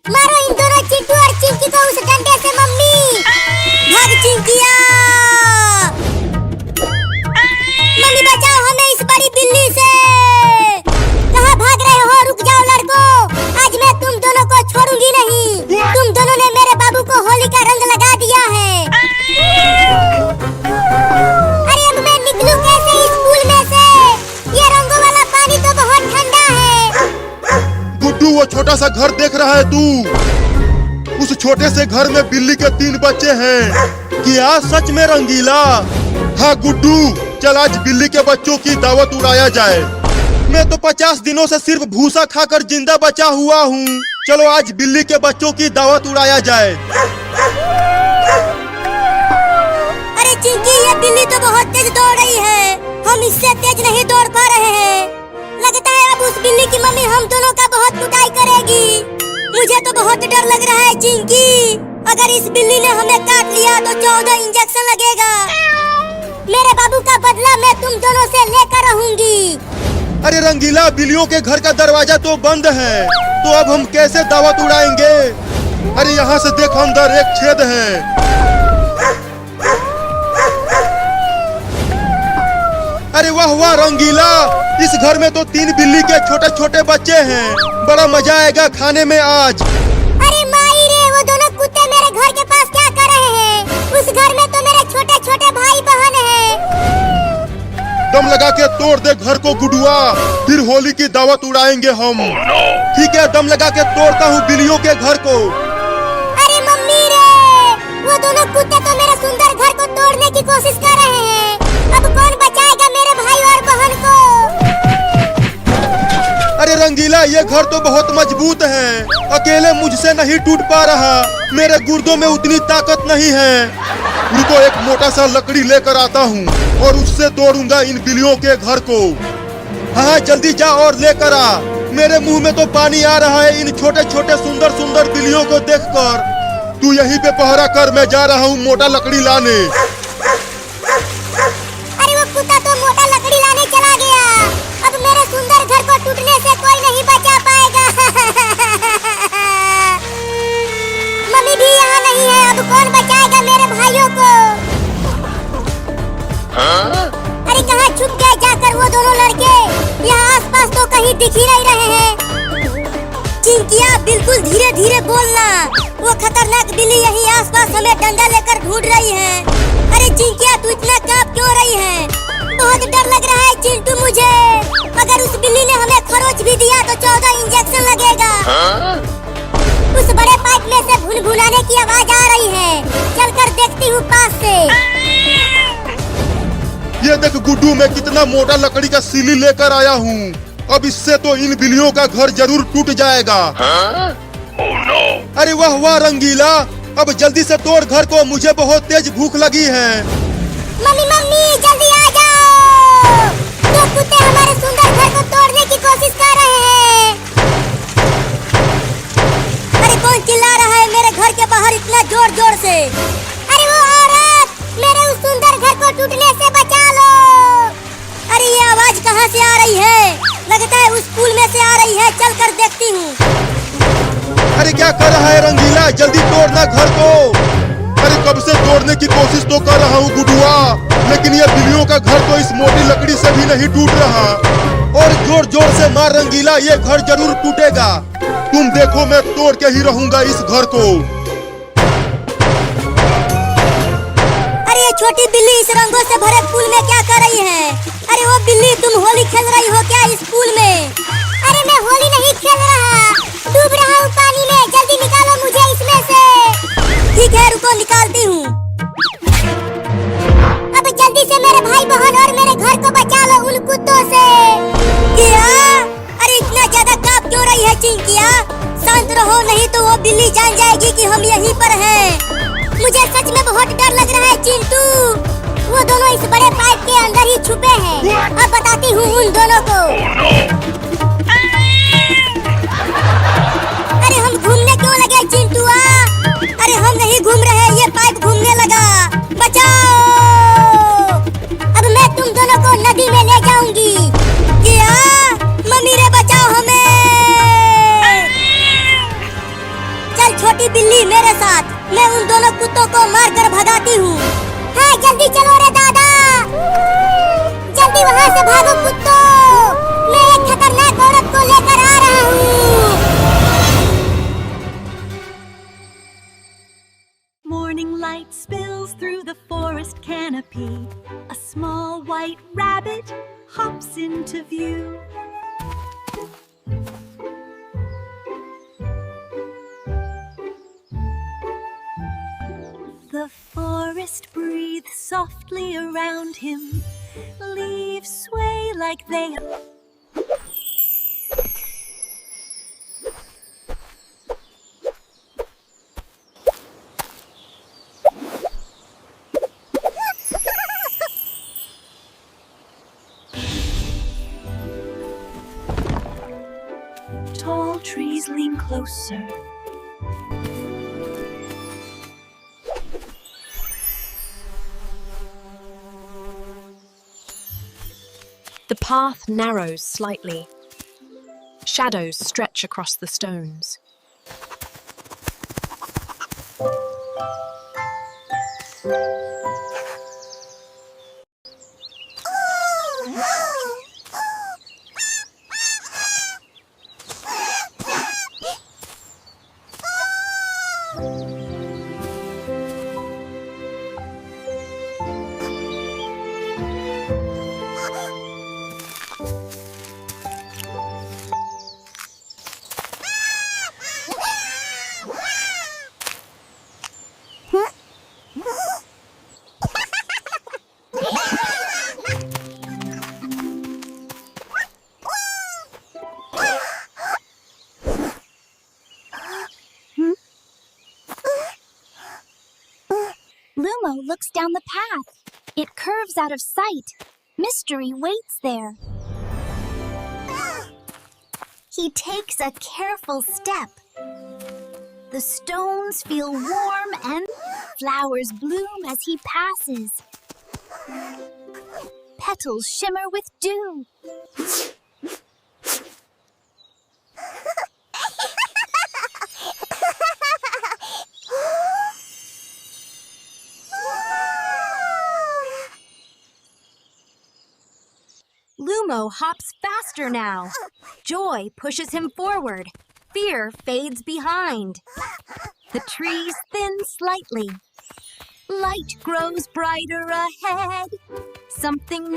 मारो इन दोनों चिंटू और चिंकी को उस डंडे से मम्मी। भाग चिंकिया। मम्मी बचाओ हमें इस बड़ी बिल्ली से। कहाँ भाग रहे हो? रुक जाओ लड़कों, आज मैं तुम दोनों को छोड़ूंगी नहीं। तुम दोनों ने मेरे बाबू को होली का रंग लगा दिया है। अरे अब मैं निकलूं कैसे इस पूल में से? ये रंगों वाला पानी तो बहुत ठंडा है। गुड्डू, वो छोटा सा घर देख रहा है तू? उस छोटे से घर में बिल्ली के 3 बच्चे हैं। क्या सच में रंगीला? हाँ गुड्डू, चल आज बिल्ली के बच्चों की दावत उड़ाया जाए। मैं तो 50 दिनों से सिर्फ भूसा खाकर जिंदा बचा हुआ हूँ। चलो आज बिल्ली के बच्चों की दावत उड़ाया जाए। अरे चिंकी, ये बिल्ली तो बहुत तेज दौड़ रही है। हम इससे तेज नहीं दौड़ पा रहे हैं। लगता है अब उस बिल्ली की मम्मी हम दोनों का बहुत कुटाई करेगी। मुझे तो बहुत डर लग रहा है चिंकी। अगर इस बिल्ली ने हमें काट लिया तो 14 इंजेक्शन लगेगा। मेरे बाबू का बदला मैं तुम दोनों से लेकर रहूंगी। अरे रंगीला, बिल्लियों के घर का दरवाजा तो बंद है, तो अब हम कैसे दावत उड़ाएंगे? अरे यहाँ से देख, अंदर एक छेद है। अरे वाह वाह रंगीला, इस घर में तो 3 बिल्ली के छोटे छोटे बच्चे हैं। बड़ा मजा आएगा खाने में आज। अरे माई रे, वो दोनों कुत्ते मेरे घर के पास क्या कर रहे हैं? उस घर में तो मेरे छोटे छोटे भाई बहन हैं। दम लगा के तोड़ दे घर को गुडुआ, फिर होली की दावत उड़ाएंगे हम। ठीक है, दम लगा के तोड़ता हूँ बिल्लियों के घर को। अरे मम्मी रे, वो दोनों कुत्ते तो मेरे सुंदर घर को तोड़ने की कोशिश कर रहे हैं। अब कौन बचाएगा मेरे भाई और बहन को? अरे रंगीला, ये घर तो बहुत मजबूत है, अकेले मुझसे नहीं टूट पा रहा। मेरे गुर्दों में उतनी ताकत नहीं है। रुको, एक मोटा सा लकड़ी लेकर आता हूँ और उससे तोड़ूंगा इन बिल्लियों के घर को। हाँ जल्दी जा और लेकर आ। मेरे मुंह में तो पानी आ रहा है इन छोटे छोटे सुंदर सुंदर बिल्लियों को देखकर। तू यहीं पे पहरा कर, मैं जा रहा हूँ मोटा लकड़ी लाने। अरे वो कुत्ता तो मोटा लकड़ी लाने चला गया। अब मेरे सुंदर घर को टूटने से कोई नहीं बचा पाएगा। मम्मी भी यहाँ नहीं है, अब कौन बचाएगा मेरे भाइयों को? अरे कहाँ छुप गए जाकर वो दोनों लड़के? यहाँ आसपास तो कहीं दिख ही नहीं रहे हैं। चिंकिया, बिल्कुल धीरे धीरे बोलना। वो खतरनाक बिल्ली यहीं आसपास हमें डंडा लेकर ढूंढ रही है। अरे चिंकिया, तू इतना कांप क्यों रही है? बहुत डर लग रहा है चिंटू मुझे। अगर उस बिल्ली ने हमें खरोच भी दिया तो 14 इंजेक्शन लगेगा। उस बड़े पाइप में से भुनभुनाने की आवाज आ रही है। चलकर देखती हूँ पास से। ये देख गुड्डू, मैं कितना मोटा लकड़ी का सीली लेकर आया हूँ। अब इससे तो इन बिल्लियों का घर जरूर टूट जाएगा। अरे वाह वाह रंगीला, अब जल्दी से तोड़ घर को, मुझे बहुत तेज भूख लगी है। मम्मी मम्मी जल्दी आ जाओ, दो कुत्ते हमारे सुंदर घर को तोड़ने की कोशिश कर रहे हैं। अरे कौन चिल्ला रहा है मेरे घर के बाहर इतना जोर जोर से? अरे वो औरत, मेरे उस सुंदर घर को टूटने से बचा लो। अरे ये आवाज कहाँ से आ रही है? लगता है उस पुल में से आ रही है। चल कर देखती हूँ। अरे क्या कर रहा है रंगीला, जल्दी तोड़ना घर को। अरे कब से तोड़ने की कोशिश तो कर रहा हूँ गुडुआ, लेकिन ये बिल्लियों का घर तो इस मोटी लकड़ी से भी नहीं टूट रहा। और जोर जोर से मार रंगीला, ये घर जरूर टूटेगा। तुम देखो, मैं तोड़ के ही रहूंगा इस घर को। अरे ये छोटी बिल्ली इस रंगों से भरे पूल में क्या कर रही है? अरे वो बिल्ली, तुम होली खेल रही हो क्या इस पूल में? अरे मैं होली नहीं खेल रहा, डूब रहा हूँ पानी में। जल्दी निकालो मुझे इसमें से। ठीक है, रुको निकालती हूँ। अब जल्दी से मेरे भाई बहन और मेरे घर को बचा लो उन कुत्तों से। क्या? अरे इतना ज्यादा कांप क्यों रही है चिंकिया? शांत रहो, नहीं तो वो बिल्ली जान जाएगी कि हम यहीं पर हैं। मुझे सच में बहुत डर लग रहा है चिंटू। वो दोनों इस बड़े पाइप के अंदर ही छुपे हैं। अब बताती हूँ उन दोनों को। अरे हम घूमने क्यों लगे चिंटुआ? अरे हम नहीं घूम रहे, ये पाइप घूमने लगा। बचाओ! अब मैं तुम दोनों को नदी में ले जाऊंगी। क्या? मम्मी रे बचाओ हमें! छोटी बिल्ली मेरे साथ। मैं उन दोनों कुत्तों को मार कर भगाती हूँ। हाँ जल्दी चलो रे दादा, जल्दी वहाँ से भागो कुत्तों, मैं एक खतरनाक औरत को लेकर आ रहा हूँ। Morning light spills through the forest canopy. A small white rabbit hops into view. The forest breathes softly around him. Leaves sway like they... Tall trees lean closer. The path narrows slightly. Shadows stretch across the stones. Lumo looks down the path. It curves out of sight. Mystery waits there. He takes a careful step. The stones feel warm and flowers bloom as he passes. Petals shimmer with dew. Lumo hops faster now. Joy pushes him forward. Fear fades behind. The trees thin slightly. Light grows brighter ahead. Something...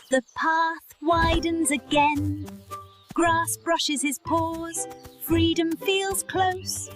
The path widens again. Grass brushes his paws. Freedom feels close.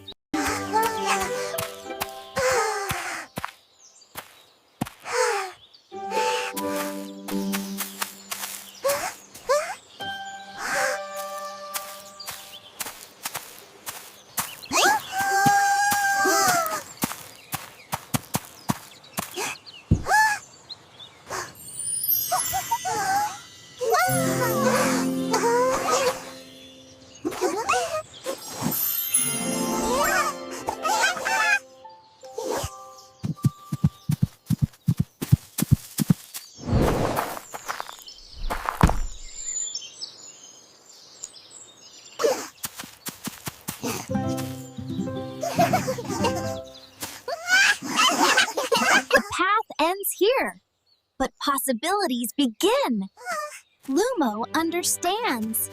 The path ends here, but possibilities begin. Lumo understands.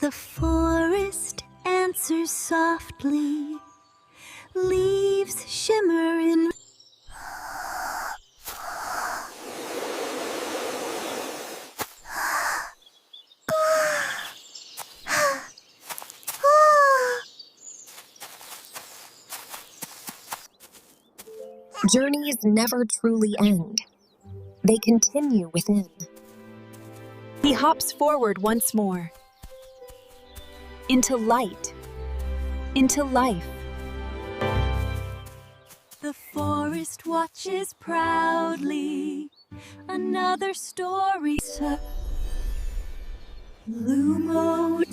The forest answers softly. Leaves shimmer in... Journeys never truly end. They continue within. He hops forward once more. Into light. Into life. The forest watches proudly. Another story. Lumo